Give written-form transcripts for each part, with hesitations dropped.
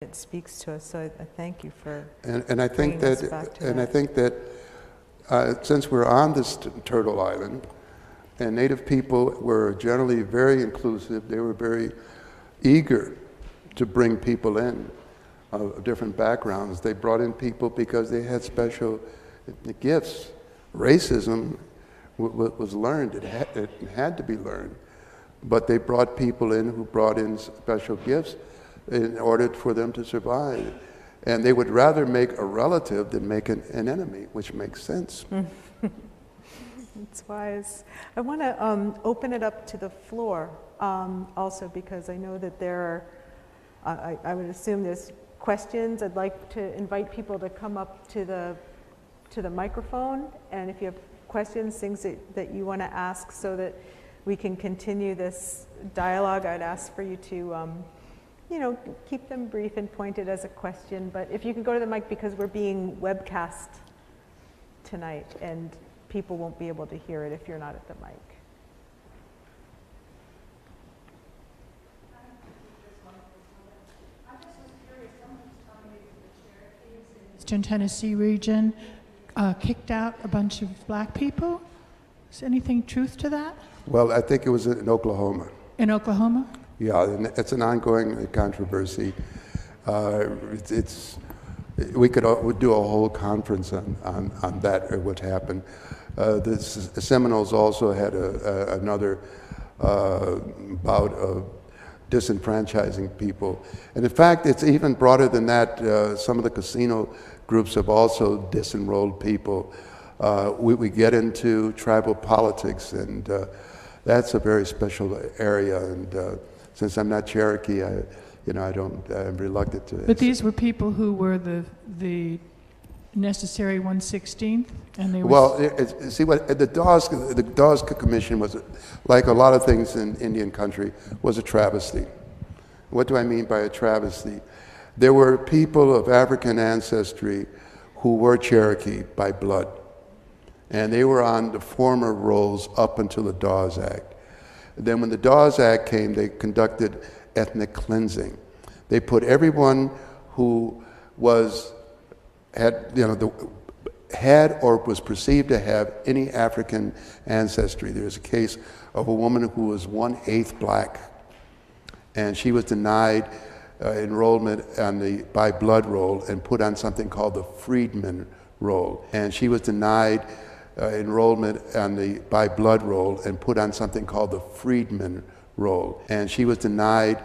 it speaks to us. So I thank you for And I think that, since we're on this turtle island, and Native people were generally very inclusive, they were very eager to bring people in of different backgrounds. They brought in people because they had special gifts. Racism was learned, it had to be learned. But they brought people in who brought in special gifts in order for them to survive. And they would rather make a relative than make an enemy, which makes sense. It's wise. I want to open it up to the floor also, because I know that there are, I would assume there's questions. I'd like to invite people to come up to the microphone, and if you have questions, things that you want to ask so that we can continue this dialogue, I'd ask for you to keep them brief and pointed as a question, but if you can go to the mic, because we're being webcast tonight and people won't be able to hear it if you're not at the mic. I just was curious, someone was telling me that the Cherokees in the Eastern Tennessee region kicked out a bunch of black people. Is anything truth to that? Well, I think it was in Oklahoma. In Oklahoma? Yeah, and it's an ongoing controversy. We could do a whole conference on that, what happened. The Seminoles also had another bout of disenfranchising people. And in fact, it's even broader than that. Some of the casino groups have also disenrolled people. We get into tribal politics, and that's a very special area. And since I'm not Cherokee, I'm reluctant to. But these were people who were the necessary 1/16th, and they were. Well, see what the Dawes Commission was, like a lot of things in Indian country, was a travesty. What do I mean by a travesty? There were people of African ancestry who were Cherokee by blood, and they were on the former rolls up until the Dawes Act. Then when the Dawes Act came, they conducted ethnic cleansing. They put everyone who had or was perceived to have any African ancestry. There's a case of a woman who was 1/8 black, and she was denied enrollment on the by blood roll and put on something called the FREEDMAN Roll. And she was denied enrollment on the by blood roll and put on something called the FREEDMAN Roll. And she was denied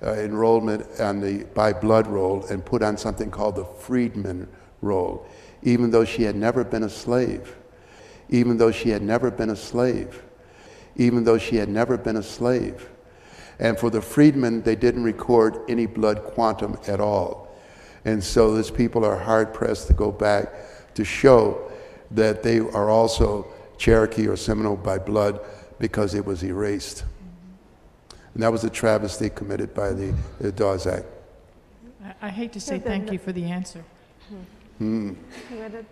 enrollment on the by blood roll and put on something called the FREEDMAN Roll, even though she had never been a slave, even though she had never been a slave, even though she had never been a slave. And for the freedmen, they didn't record any blood quantum at all. And so these people are hard-pressed to go back to show that they are also Cherokee or Seminole by blood because it was erased. And that was a travesty committed by the Dawes Act. I hate to say thank you for the answer. You had a